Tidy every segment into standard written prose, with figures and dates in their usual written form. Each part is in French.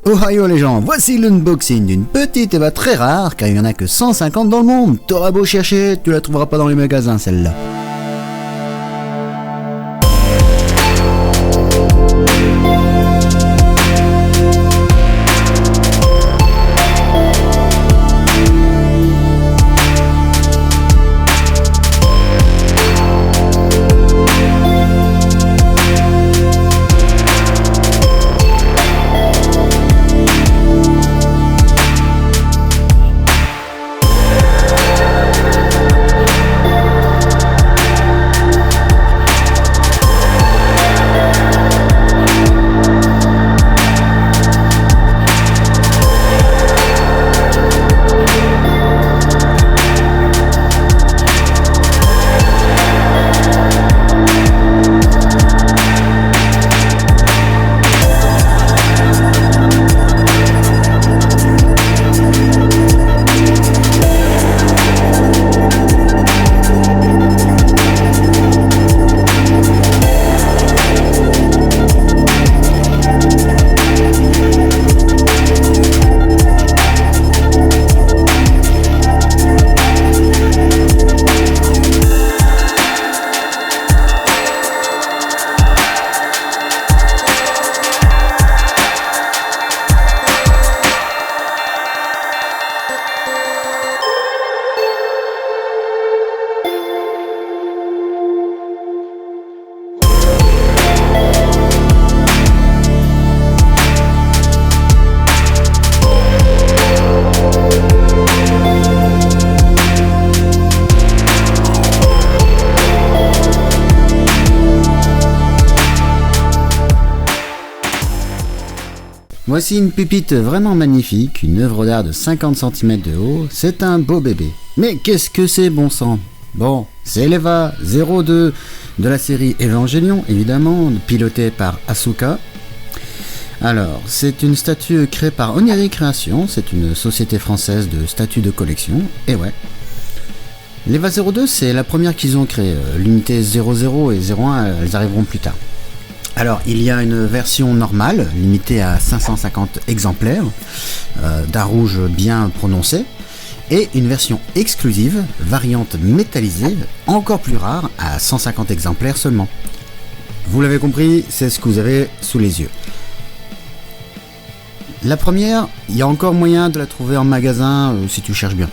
Ohio les gens, voici l'unboxing d'une petite Eva très rare, car il n'y en a que 150 dans le monde. T'auras beau chercher, tu la trouveras pas dans les magasins celle-là. Voici une pépite vraiment magnifique, une œuvre d'art de 50 cm de haut, c'est un beau bébé. Mais qu'est-ce que c'est bon sang? Bon, c'est l'Eva 02 de la série Evangelion, évidemment, pilotée par Asuka. Alors, c'est une statue créée par Oniri Création, c'est une société française de statues de collection, et ouais. L'Eva 02, c'est la première qu'ils ont créée, l'unité 00 et 01, elles arriveront plus tard. Alors, il y a une version normale, limitée à 550 exemplaires, d'un rouge bien prononcé, et une version exclusive, variante métallisée, encore plus rare, à 150 exemplaires seulement. Vous l'avez compris, c'est ce que vous avez sous les yeux. La première, il y a encore moyen de la trouver en magasin si tu cherches bien.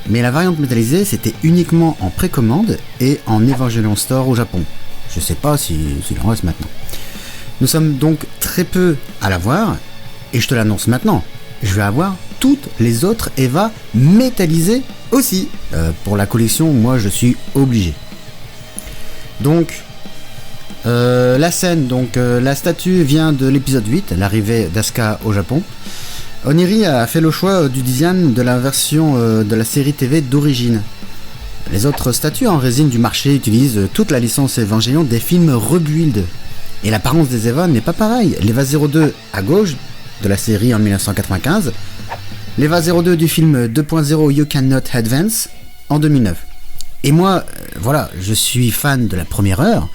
Mais la variante métallisée, c'était uniquement en précommande et en Evangelion Store au Japon. Je sais pas s'il en reste maintenant. Nous sommes donc très peu à l'avoir, et je te l'annonce maintenant, je vais avoir toutes les autres Eva métallisées aussi. Pour la collection, moi je suis obligé. Donc, la scène, la statue vient de l'épisode 8, l'arrivée d'Asuka au Japon. Oniri a fait le choix du design de la version de la série TV d'origine. Les autres statues en résine du marché utilisent toute la licence Evangelion des films rebuild. Et l'apparence des Eva n'est pas pareille. L'Eva 02 à gauche de la série en 1995, l'Eva 02 du film 2.0 You Cannot Advance en 2009. Et moi, voilà, je suis fan de la première heure,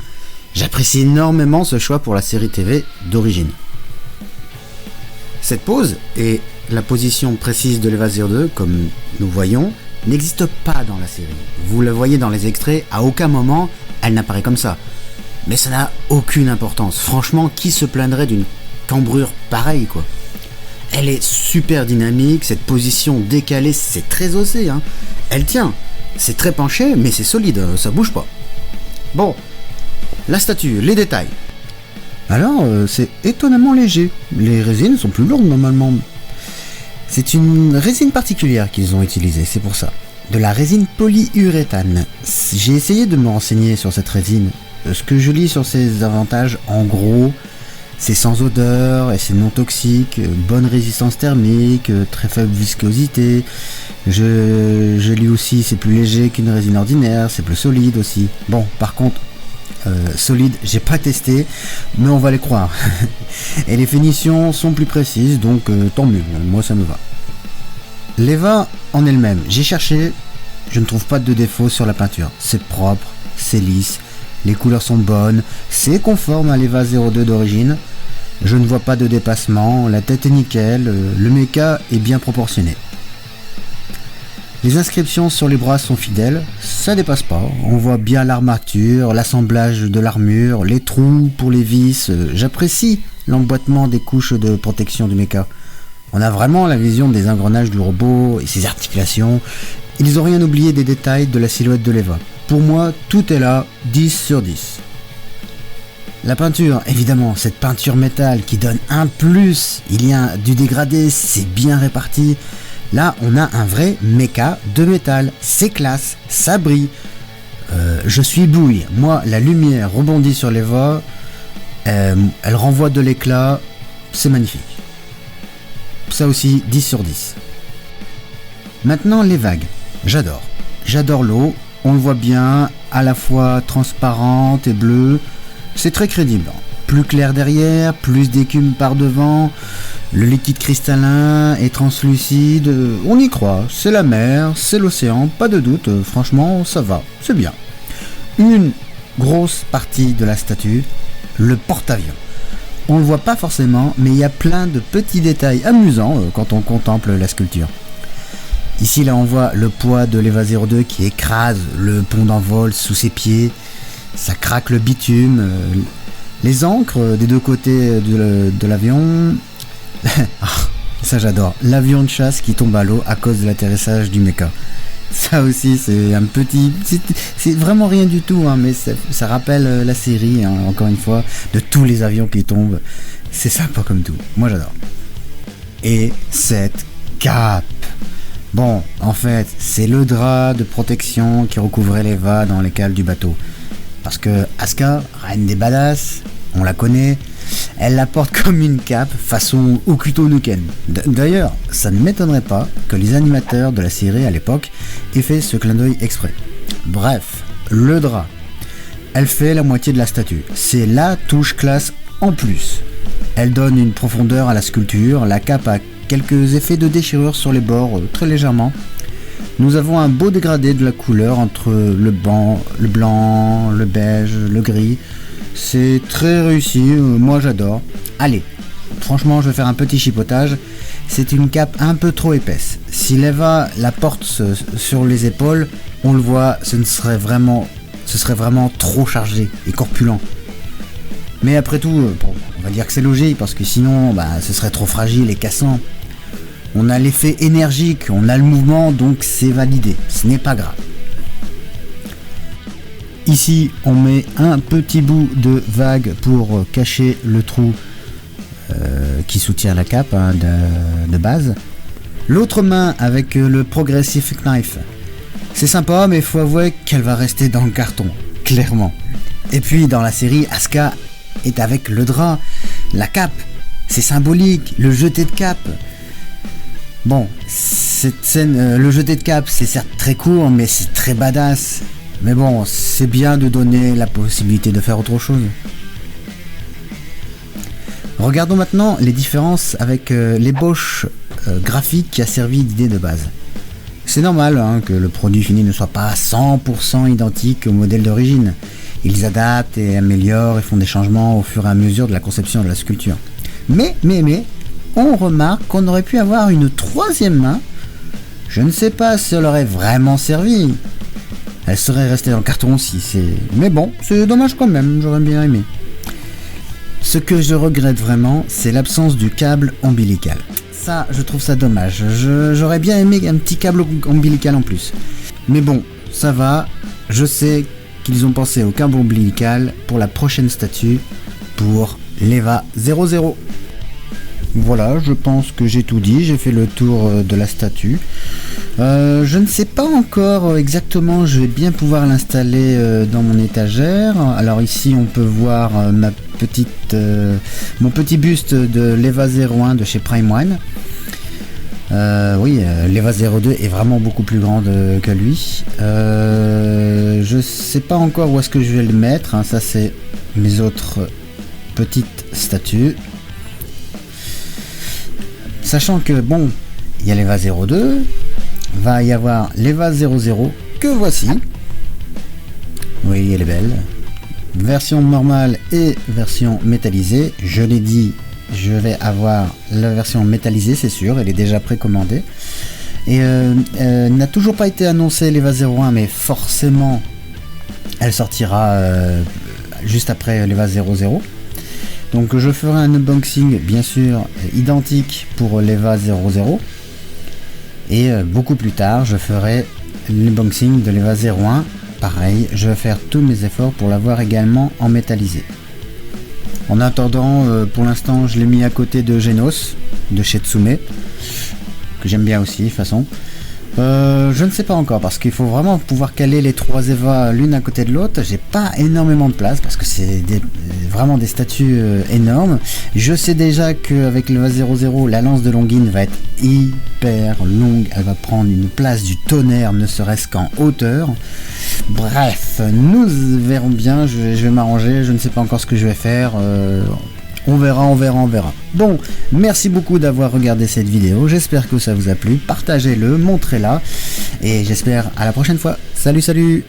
j'apprécie énormément ce choix pour la série TV d'origine. Cette pose et la position précise de l'Eva 02, comme nous voyons, n'existe pas dans la série. Vous le voyez dans les extraits, à aucun moment elle n'apparaît comme ça. Mais ça n'a aucune importance. Franchement, qui se plaindrait d'une cambrure pareille, quoi? Elle est super dynamique, cette position décalée, c'est très osé, hein. Elle tient. C'est très penché, mais c'est solide, ça bouge pas. Bon, la statue, les détails. Alors, c'est étonnamment léger. Les résines sont plus lourdes normalement. C'est une résine particulière qu'ils ont utilisée, c'est pour ça. De la résine polyuréthane. J'ai essayé de me renseigner sur cette résine. Ce que je lis sur ses avantages, en gros, c'est sans odeur et c'est non toxique, bonne résistance thermique, très faible viscosité. Je lis aussi, c'est plus léger qu'une résine ordinaire, c'est plus solide aussi. Bon, par contre, solide, j'ai pas testé, mais on va les croire. Et les finitions sont plus précises, donc tant mieux, moi ça me va. L'Eva en elle-même, j'ai cherché, je ne trouve pas de défaut sur la peinture. C'est propre, c'est lisse. Les couleurs sont bonnes, c'est conforme à l'Eva 02 d'origine. Je ne vois pas de dépassement, la tête est nickel, le mecha est bien proportionné. Les inscriptions sur les bras sont fidèles, ça dépasse pas, on voit bien l'armature, l'assemblage de l'armure, les trous pour les vis, j'apprécie l'emboîtement des couches de protection du mecha. On a vraiment la vision des engrenages du robot et ses articulations. Ils ont rien oublié des détails de la silhouette de l'Eva. Pour moi, tout est là, 10 sur 10. La peinture, évidemment, cette peinture métal qui donne un plus. Il y a du dégradé, c'est bien réparti. Là, on a un vrai mecha de métal. C'est classe, ça brille. Je suis ébloui. Moi, la lumière rebondit sur l'Eva. Elle renvoie de l'éclat. C'est magnifique. Ça aussi, 10 sur 10. Maintenant, les vagues. J'adore. J'adore l'eau. On le voit bien, à la fois transparente et bleue. C'est très crédible. Plus clair derrière, plus d'écume par devant. Le liquide cristallin est translucide. On y croit. C'est la mer, c'est l'océan, pas de doute. Franchement, ça va. C'est bien. Une grosse partie de la statue, le porte-avions. On le voit pas forcément, mais il y a plein de petits détails amusants quand on contemple la sculpture. Ici, là, on voit le poids de l'Eva 02 qui écrase le pont d'envol sous ses pieds. Ça craque le bitume. Les ancres des deux côtés de l'avion. Ça, j'adore. L'avion de chasse qui tombe à l'eau à cause de l'atterrissage du mecha. Ça aussi, c'est un petit... C'est vraiment rien du tout, hein, mais ça rappelle la série, hein, encore une fois, de tous les avions qui tombent. C'est sympa comme tout. Moi, j'adore. Et cette cape. Bon, en fait, c'est le drap de protection qui recouvrait l'Eva dans les cales du bateau. Parce que Asuka, reine des badass, on la connaît, elle la porte comme une cape façon Hokuto no Ken. D'ailleurs, ça ne m'étonnerait pas que les animateurs de la série à l'époque aient fait ce clin d'œil exprès. Bref, le drap, elle fait la moitié de la statue. C'est la touche classe en plus. Elle donne une profondeur à la sculpture, la cape a quelques effets de déchirure sur les bords, très légèrement. Nous avons un beau dégradé de la couleur entre le blanc, le beige, le gris. C'est très réussi, moi j'adore. Allez, franchement je vais faire un petit chipotage. C'est une cape un peu trop épaisse. Si l'Eva la porte sur les épaules, on le voit, ce serait vraiment trop chargé et corpulent. Mais après tout, bon, on va dire que c'est logique parce que sinon ce serait trop fragile et cassant. On a l'effet énergique, on a le mouvement, donc c'est validé, ce n'est pas grave. Ici, on met un petit bout de vague pour cacher le trou qui soutient la cape de base. L'autre main avec le Progressive Knife. C'est sympa, mais il faut avouer qu'elle va rester dans le carton, clairement. Et puis, dans la série, Asuka est avec le drap, la cape, c'est symbolique, le jeté de cape. Bon, cette scène, le jeté de cape, c'est certes très court, mais c'est très badass. Mais bon, c'est bien de donner la possibilité de faire autre chose. Regardons maintenant les différences avec l'ébauche graphique qui a servi d'idée de base. C'est normal que le produit fini ne soit pas 100% identique au modèle d'origine. Ils adaptent et améliorent et font des changements au fur et à mesure de la conception de la sculpture. Mais, on remarque qu'on aurait pu avoir une troisième main. Je ne sais pas si elle aurait vraiment servi. Elle serait restée dans le carton aussi. Mais bon, c'est dommage quand même, j'aurais bien aimé. Ce que je regrette vraiment, c'est l'absence du câble ombilical. Ça, je trouve ça dommage. J'aurais bien aimé un petit câble ombilical en plus. Mais bon, ça va. Je sais qu'ils ont pensé au câble ombilical pour la prochaine statue, pour l'Eva 00. Voilà, je pense que j'ai tout dit, j'ai fait le tour de la statue. Je ne sais pas encore exactement, je vais bien pouvoir l'installer dans mon étagère. Alors ici on peut voir mon petit buste de l'Eva 01 de chez Prime One. Oui, l'Eva 02 est vraiment beaucoup plus grande que lui. Je sais pas encore où est-ce que je vais le mettre, ça c'est mes autres petites statues. Sachant que bon, il y a l'Eva 02, va y avoir l'Eva 00 que voici. Oui, elle est belle. Version normale et version métallisée. Je l'ai dit, je vais avoir la version métallisée, c'est sûr, elle est déjà précommandée. Et n'a toujours pas été annoncé l'EVA 01, mais forcément elle sortira juste après l'EVA 00. Donc je ferai un unboxing bien sûr identique pour l'EVA 00. Et beaucoup plus tard, je ferai l'unboxing de l'EVA 01. Pareil, je vais faire tous mes efforts pour l'avoir également en métallisé. En attendant, pour l'instant, je l'ai mis à côté de Genos, de chez Tsume, que j'aime bien aussi, de toute façon. Je ne sais pas encore, parce qu'il faut vraiment pouvoir caler les 3 EVA l'une à côté de l'autre. J'ai pas énormément de place, parce que c'est vraiment des statues énormes. Je sais déjà qu'avec l'EVA 00, la lance de Longines va être hyper longue. Elle va prendre une place du tonnerre, ne serait-ce qu'en hauteur. Bref, nous verrons bien, je vais m'arranger, je ne sais pas encore ce que je vais faire. On verra. Bon, merci beaucoup d'avoir regardé cette vidéo. J'espère que ça vous a plu. Partagez-le, montrez-la. Et j'espère à la prochaine fois. Salut.